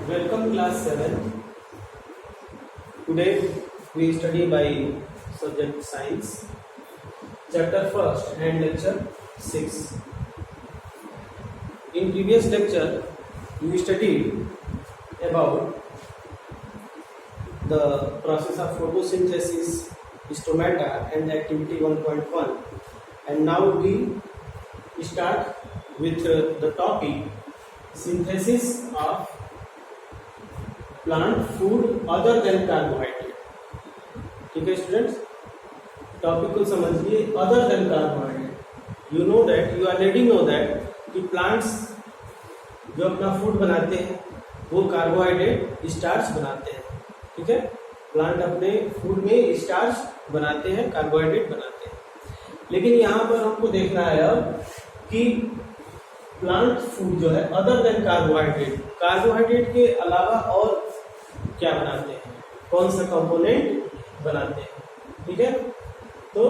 Welcome class 7. Today we study by subject science, chapter 1st and lecture 6. In previous lecture we studied about the process of photosynthesis, stomata and activity 1.1, and now we start with the topic synthesis of plant food other than carbohydrate. ठीक है students, topic को समझिए. Other than carbohydrate, you know that, you already know that कि plants जो अपना food बनाते हैं वो कार्बोहाइड्रेट स्टार्च बनाते हैं. ठीक है, प्लांट अपने फूड में स्टार्च बनाते हैं, कार्बोहाइड्रेट बनाते हैं. लेकिन यहाँ पर हमको देखना है अब कि प्लांट फूड जो है अदर देन कार्बोहाइड्रेट, कार्बोहाइड्रेट के अलावा और क्या बनाते हैं, कौन सा कंपोनेंट बनाते हैं. ठीक है, तो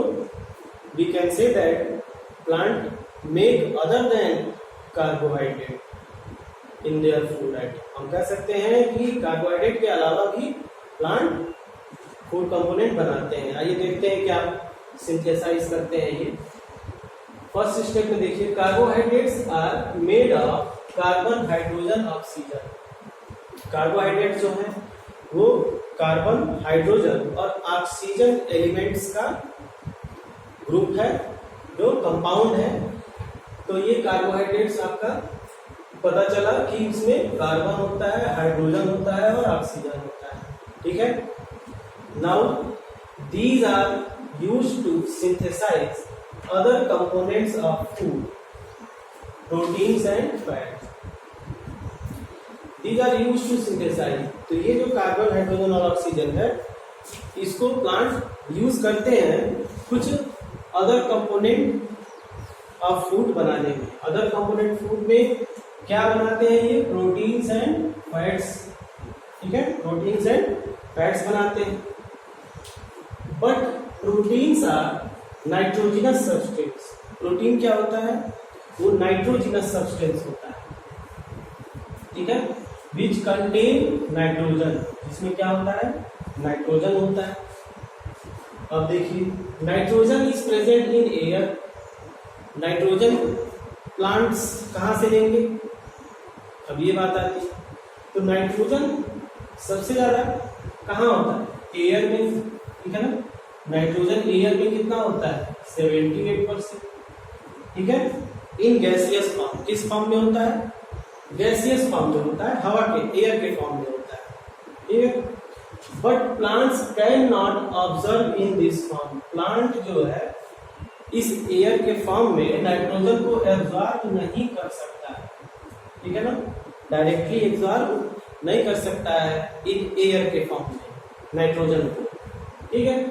we can say that plant make other than carbohydrate in their food item. हम कह सकते हैं कि कार्बोहाइड्रेट के अलावा भी प्लांट फूड कंपोनेंट बनाते हैं. आइए देखते हैं क्या सिंथेसाइज करते हैं ये. फर्स्ट स्टेप में देखिए, carbohydrates are made of carbon, hydrogen, oxygen. Carbohydrate जो है वो कार्बन, हाइड्रोजन और ऑक्सीजन एलिमेंट्स का ग्रुप है, जो कंपाउंड है. तो ये कार्बोहाइड्रेट्स आपका पता चला कि इसमें कार्बन होता है, हाइड्रोजन होता है और ऑक्सीजन होता है. ठीक है, now these are used to synthesise other components of food, proteins and fats. These are used to synthesize. तो ये जो कार्बन, हाइड्रोजन और ऑक्सीजन है, इसको प्लांट यूज करते हैं कुछ अदर कंपोनेंट ऑफ फूड बनाने में. अदर कंपोनेंट फूड में क्या बनाते हैं ये? Proteins and fats. ठीक है, प्रोटीन्स एंड फैट्स बनाते हैं. But proteins are nitrogenous substance. Protein क्या होता है? वो नाइट्रोजिनस सब्सटेंस होता है. ठीक है, विच कंटेन नाइट्रोजन, जिसमें क्या होता है? नाइट्रोजन होता है. अब देखिए, nitrogen is present in air. Nitrogen plants कहाँ से लेंगे? अब ये बात आती है. तो नाइट्रोजन सबसे ज्यादा कहाँ होता है? एयर में. ठीक है ना, नाइट्रोजन एयर में कितना होता है? 78%. ठीक है, इन गैसियस फॉर्म. किस फॉर्म में होता है? गैसियस फॉर्म में होता है, हवा के, एयर के फॉर्म में होता है. ठीक है, but plants can not observe in this form. Plant जो है इस एयर के फॉर्म में नाइट्रोजन को एब्जॉर्ब नहीं कर सकता है. ठीक है ना, डायरेक्टली एब्जॉर्ब नहीं कर सकता है इन एयर के फॉर्म में नाइट्रोजन को. ठीक है,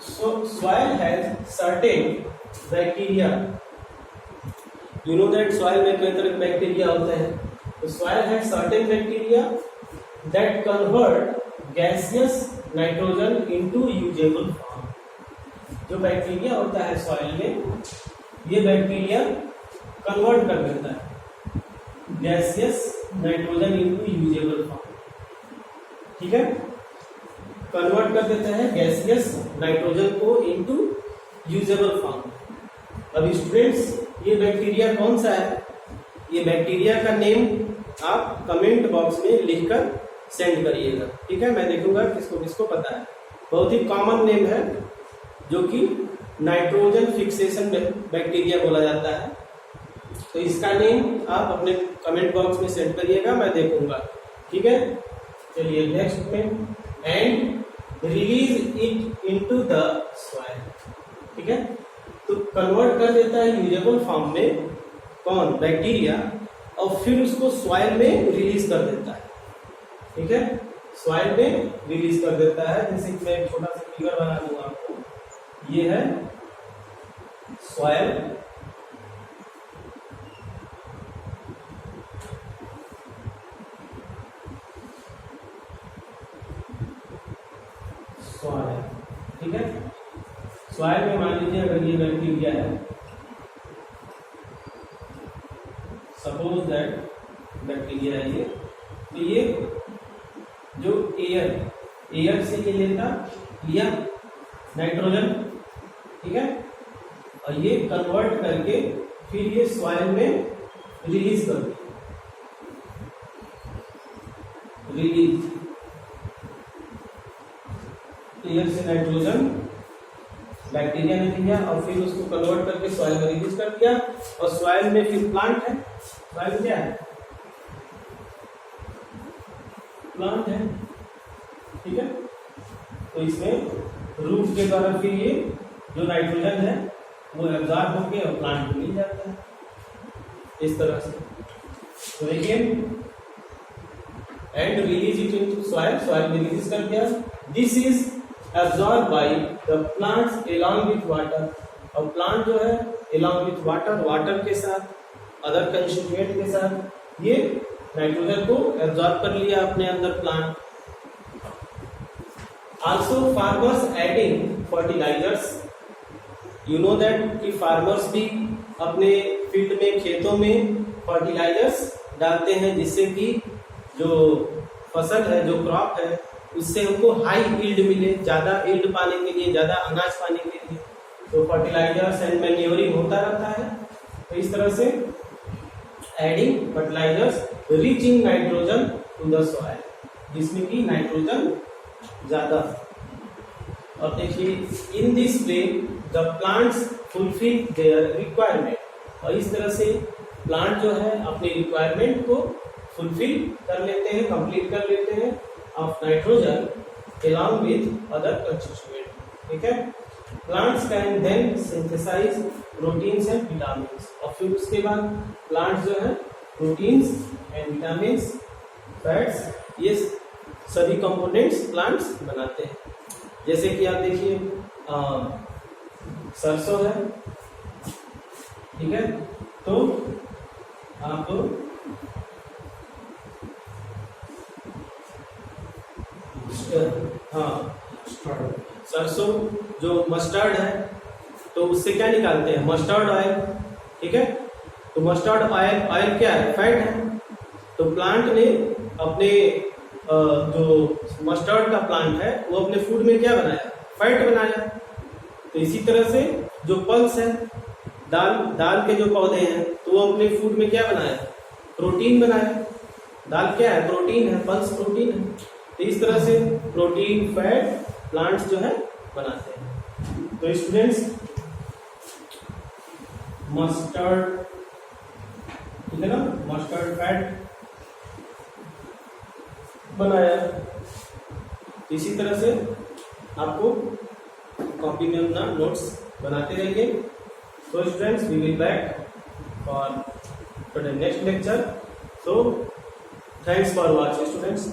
so soil has certain bacteria. You know that soil में कई तरह के बैक्टीरिया होते हैं. तो soil has certain bacteria that convert gaseous nitrogen into usable form. जो बैक्टीरिया होता है soil में, ये बैक्टीरिया कन्वर्ट कर देता है gaseous nitrogen into usable form. ठीक है, कन्वर्ट कर देते हैं गैसियस नाइट्रोजन को इनटू यूजेबल फॉर्म. अब स्टूडेंट्स, ये बैक्टीरिया कौन सा है? ये बैक्टीरिया का नेम आप कमेंट बॉक्स में लिखकर सेंड करिएगा. ठीक है, मैं देखूंगा किसको किसको पता है. बहुत ही कॉमन नेम है, जो कि नाइट्रोजन फिक्सेशन बैक्टीरिया बोला जाता है. तो इसका नेम आप अपने कमेंट बॉक्स में सेंड करिएगा, मैं देखूंगा. ठीक है, चलिए नेक्स्ट में, and release it into the soil. ठीक है, तो कन्वर्ट कर देता है यूजेबल फॉर्म में कौन? बैक्टीरिया, और फिर उसको सॉइल में रिलीज कर देता है. ठीक है, सॉइल में रिलीज कर देता है. जैसे कि मैं एक छोटा सा फिगर बना दूंगा आपको. ये है सॉइल, सॉइल. ठीक है, सॉइल में मान लीजिए अगर ये बैक्टीरिया है, सपोज दैट बैक्टीरिया है ये, तो ये जो एयर से ये लिया नाइट्रोजन, ठीक है, और ये कन्वर्ट करके फिर ये सॉइल में रिलीज कर दिया, रिलीज एयर से नाइट्रोजन बैक्टीरिया ने लिया और फिर उसको कन्वर्ट करके सॉइल में रिलीज कर दिया, और सॉइल में फिर प्लांट है, सॉइल क्या है, प्लांट है, ठीक है। तो इसमें रूट के द्वारा फिर ये जो नाइट्रोजन है वो एब्जॉर्ब होके और प्लांट को मिल जाता है इस तरह से। तो again and release it into soil, soil में रिलीज कर दिया। This is absorb by the plants along with water, और प्लांट जो है अलोंग विथ वाटर, वाटर के साथ अदर कंस्टिट्यूएंट के साथ ये नाइट्रोजन को एब्जॉर्ब कर लिया अपने अंदर plant. Also farmers adding fertilisers, you know that कि फार्मर्स भी अपने फील्ड में, खेतों में फर्टिलाइजर्स डालते हैं जिससे कि जो फसल है, जो क्रॉप है, उससे हमको हाई यील्ड मिले, ज्यादा यील्ड पाने के लिए, ज्यादा अनाज पाने के लिए। तो फर्टिलाइजर्स एंड मैन्योरिंग होता रहता है। तो इस तरह से adding fertilisers rich in nitrogen to the soil, जिसमें कि नाइट्रोजन ज्यादा। और देखिए in this way the plants fulfil their requirement, और इस तरह से प्लांट जो है अपने रिक्वायरमेंट को फुलफिल कर लेते हैं, कंप्लीट कर लेते हैं of nitrogen along with other constituent, ठीक है। Plants can then synthesise proteins and vitamins, और फिर उसके बाद प्लांट्स जो है प्रोटीन्स एंड विटामिन्स, फैट्स, ये सभी कंपोनेंट्स प्लांट्स बनाते हैं। जैसे कि आप देखिए सरसों है, ठीक है, तो आप हाँ सरसों जो मस्टर्ड है तो उससे क्या निकालते हैं, मस्टर्ड ऑयल, ठीक है। तो मस्टर्ड ऑयल क्या है, फैट है। तो प्लांट ने अपने जो मस्टर्ड का प्लांट है वो अपने फूड में क्या बनाया, फैट बनाया। तो इसी तरह से जो पल्स है, दाल के जो पौधे हैं, तो वो अपने फूड में क्या बनाया, प्रोटीन बनाया। दाल क्या है, प्रोटीन है, पल्स प्रोटीन है। तो इस तरह से प्रोटीन, फैट प्लांट्स जो है बनाते हैं। तो स्टूडेंट्स मस्टर्ड, ठीक है ना, मस्टर्ड फैट बनाया। इसी तरह से आपको कॉपी में अपना नोट्स बनाते रहिए। So students, we will back for the next lecture. So thanks for watching students.